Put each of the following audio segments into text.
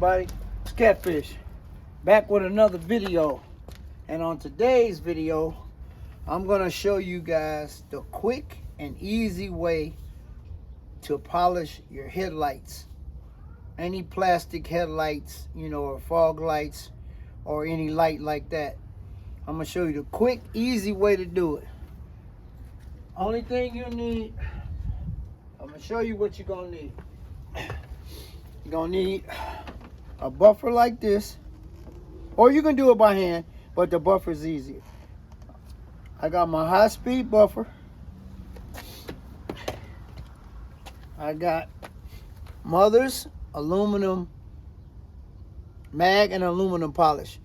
everybody? It's Catfish, back with another video. And on today's video, I'm going to show you guys the quick and easy way to polish your headlights. Any plastic headlights, or fog lights, or any light like that. I'm going to show you the quick, easy way to do it. Only thing you need, I'm going to show you what you're going to need. You're going to need a buffer like this, or you can do it by hand, but the buffer is easier. I got my high-speed buffer. I got Mother's aluminum mag and aluminum polish.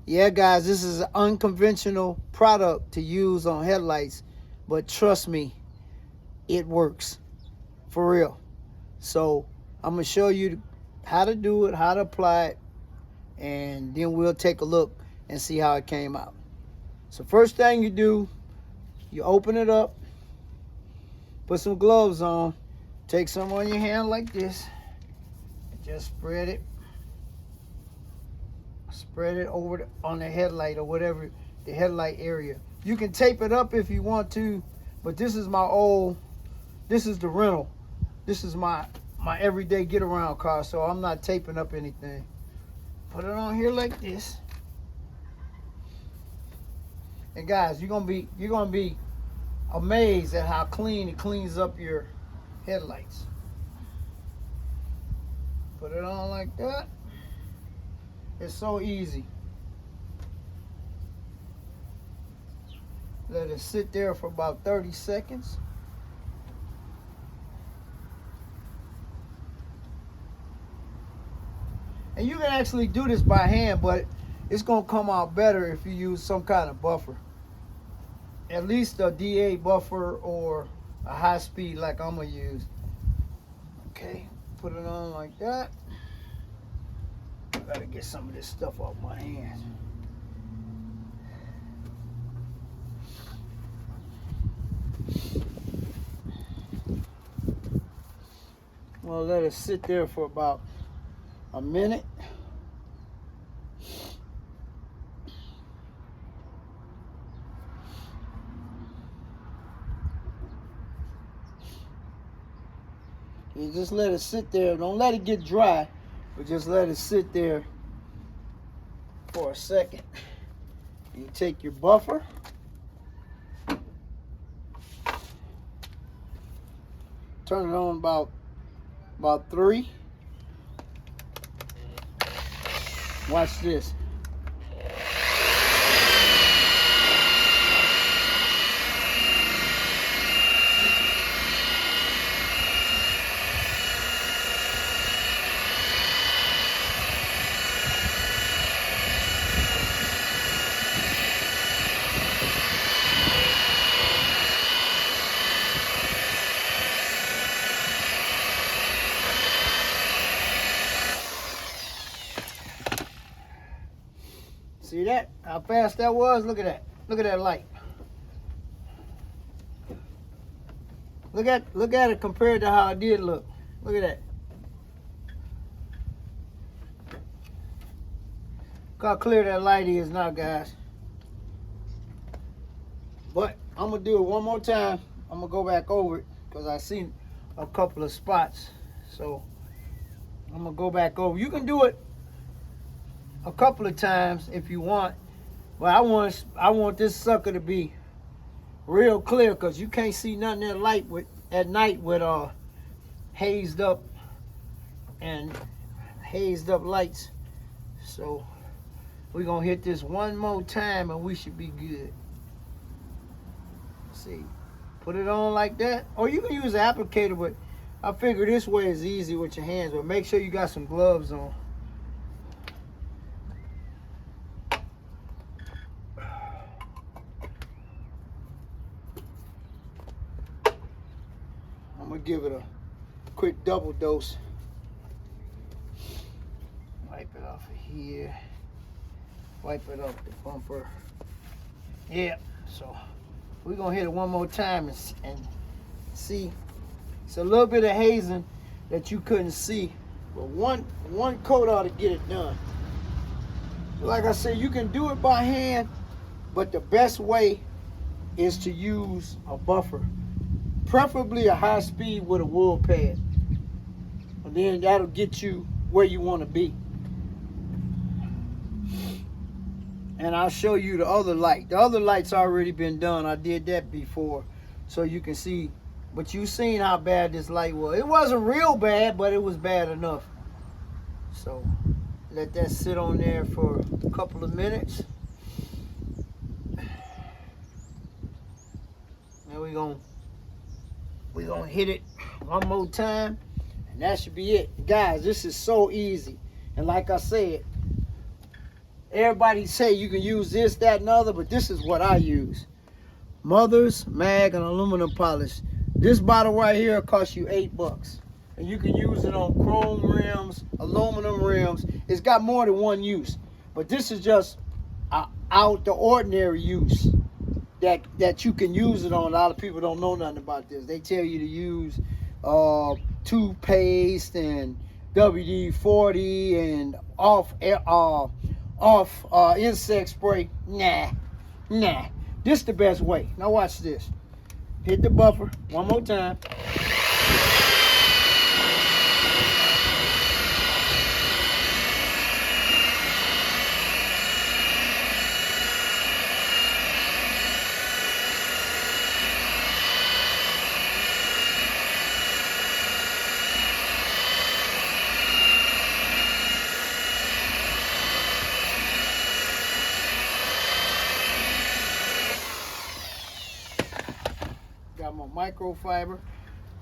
Yeah, guys, this is an unconventional product to use on headlights, but trust me, it works for real. So I'm going to show you how to do it, how to apply it, and then we'll take a look and see how it came out. So first thing you do, you open it up, put some gloves on, take some on your hand like this, and just spread it over on the headlight or whatever, the headlight area. You can tape it up if you want to, but this is this is the rental. This is my everyday get around car, so I'm not taping up anything. Put it on here like this. And guys, you're gonna be amazed at how clean it cleans up your headlights. Put it on like that. It's so easy. Let it sit there for about 30 seconds. And you can actually do this by hand, but it's going to come out better if you use some kind of buffer. At least a DA buffer or a high speed like I'm going to use. Okay, put it on like that. I got to get some of this stuff off my hands. Well, let it sit there for about a minute. You just let it sit there. Don't let it get dry, but just let it sit there for a second. You take your buffer, turn it on about 3. Watch this. See that? How fast that was? Look at that. Look at that light. Look at it compared to how it did look. Look at that. Look how clear that light is now, guys. But I'm going to do it one more time. I'm going to go back over it because I seen a couple of spots. So I'm going to go back over. You can do it a couple of times if you want, but I want this sucker to be real clear because you can't see nothing at night with hazed up lights. So we're gonna hit this one more time and we should be good. See, put it on like that, or you can use an applicator, but I figure this way is easy with your hands. But make sure you got some gloves on. I'm gonna give it a quick double dose. Wipe it off of here. Wipe it off the bumper. Yeah, so we're gonna hit it one more time and see. It's a little bit of hazing that you couldn't see But one coat ought to get it done. Like I said, you can do it by hand, but the best way is to use a buffer. Preferably a high speed with a wool pad. And then that'll get you where you want to be. And I'll show you the other light. The other light's already been done. I did that before, so you can see. But you've seen how bad this light was. It wasn't real bad, but it was bad enough. So let that sit on there for a couple of minutes. And we're gonna hit it one more time, and that should be it. Guys, this is so easy. And like I said, everybody say you can use this, that, and other, but this is what I use. Mother's Mag and aluminum polish. This bottle right here costs you $8. And you can use it on chrome rims, aluminum rims. It's got more than one use. But this is just out the ordinary use that you can use it on. A lot of people don't know nothing about this. They tell you to use toothpaste and WD-40 and off insect spray. Nah. This the best way. Now watch this. Hit the buffer one more time. Got my microfiber.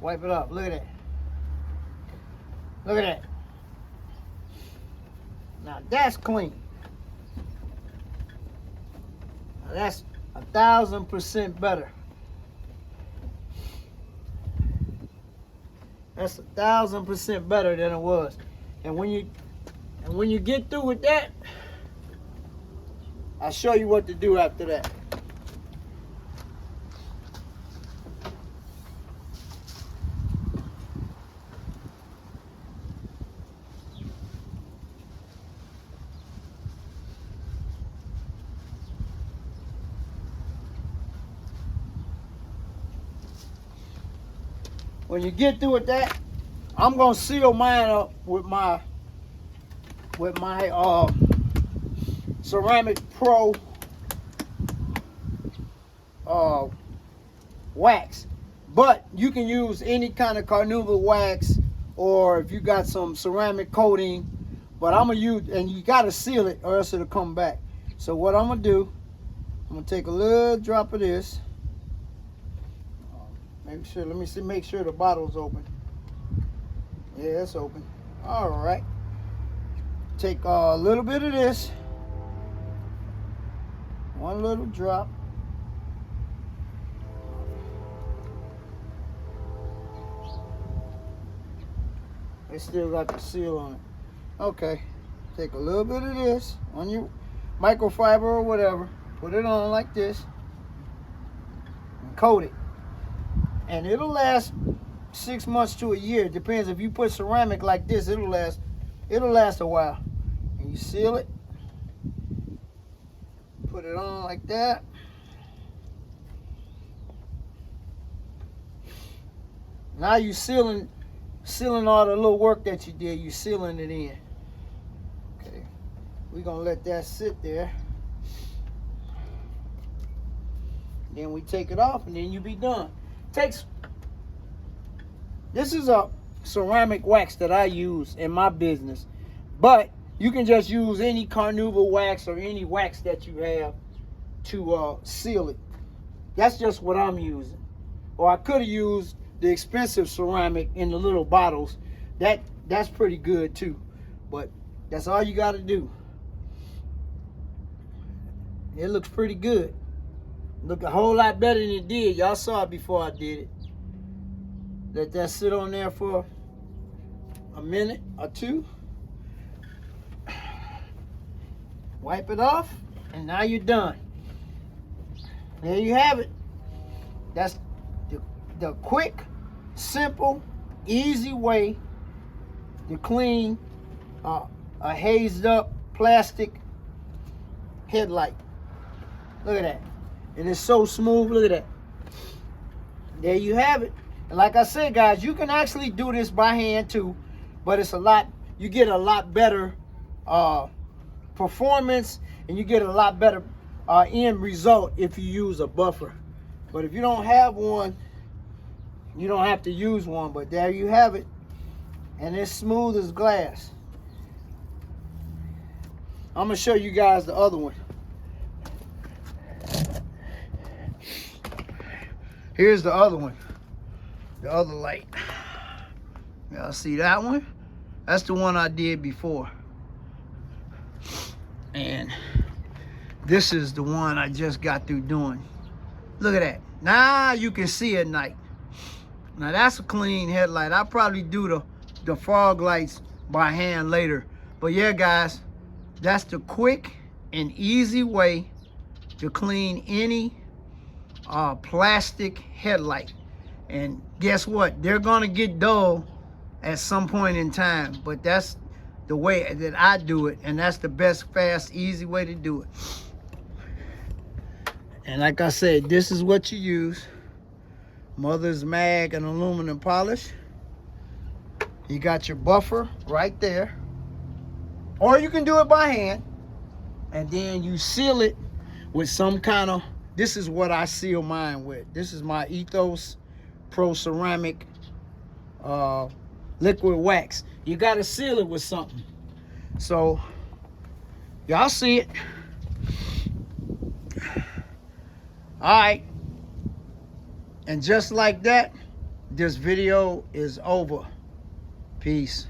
Wipe it up. Look at that. Look at that. Now that's clean. Now that's 1,000% better. That's 1,000% better than it was. And when you get through with that, I'll show you what to do after that. When you get through with that, I'm gonna seal mine up with my Ceramic Pro wax. But you can use any kind of carnauba wax, or if you got some ceramic coating. But I'm gonna use, and you gotta seal it or else it'll come back. So what I'm gonna do, I'm gonna take a little drop of this. Let me see, make sure the bottle's open. Yeah, it's open. All right. Take a little bit of this. One little drop. It still got the seal on it. Okay. Take a little bit of this on your microfiber or whatever. Put it on like this. And coat it. And it'll last 6 months to a year. It depends. If you put ceramic like this, it'll last a while. And you seal it. Put it on like that. Now you sealing all the little work that you did. You sealing it in. Okay. We're gonna let that sit there. Then we take it off, and then you be done. This is a ceramic wax that I use in my business, but you can just use any carnauba wax or any wax that you have to seal it. That's just what I'm using. Or I could have used the expensive ceramic in the little bottles. That's pretty good too, but that's all you got to do. It looks pretty good. Look a whole lot better than it did. Y'all saw it before I did it. Let that sit on there for a minute or two. Wipe it off, and now you're done. There you have it. That's the quick, simple, easy way to clean a hazed up plastic headlight. Look at that. It is so smooth. Look at that. There you have it. And like I said, guys, you can actually do this by hand too, but it's a lot, you get a lot better performance, and you get a lot better end result if you use a buffer. But if you don't have one, you don't have to use one. But there you have it. And it's smooth as glass. I'm gonna show you guys the other one. Here's the other one, the other light. Y'all see that one? That's the one I did before. And this is the one I just got through doing. Look at that. Now you can see at night. Now that's a clean headlight. I'll probably do the fog lights by hand later. But yeah, guys, that's the quick and easy way to clean any plastic headlight. And guess what? They're gonna get dull at some point in time, but that's the way that I do it, and that's the best, fast, easy way to do it. And like I said, this is what you use. Mother's mag and aluminum polish. You got your buffer right there, or you can do it by hand, and then you seal it with some kind of, this is what I seal mine with. This is my Ethos Pro Ceramic liquid wax. You got to seal it with something. So y'all see it. All right, and just like that, this video is over. Peace.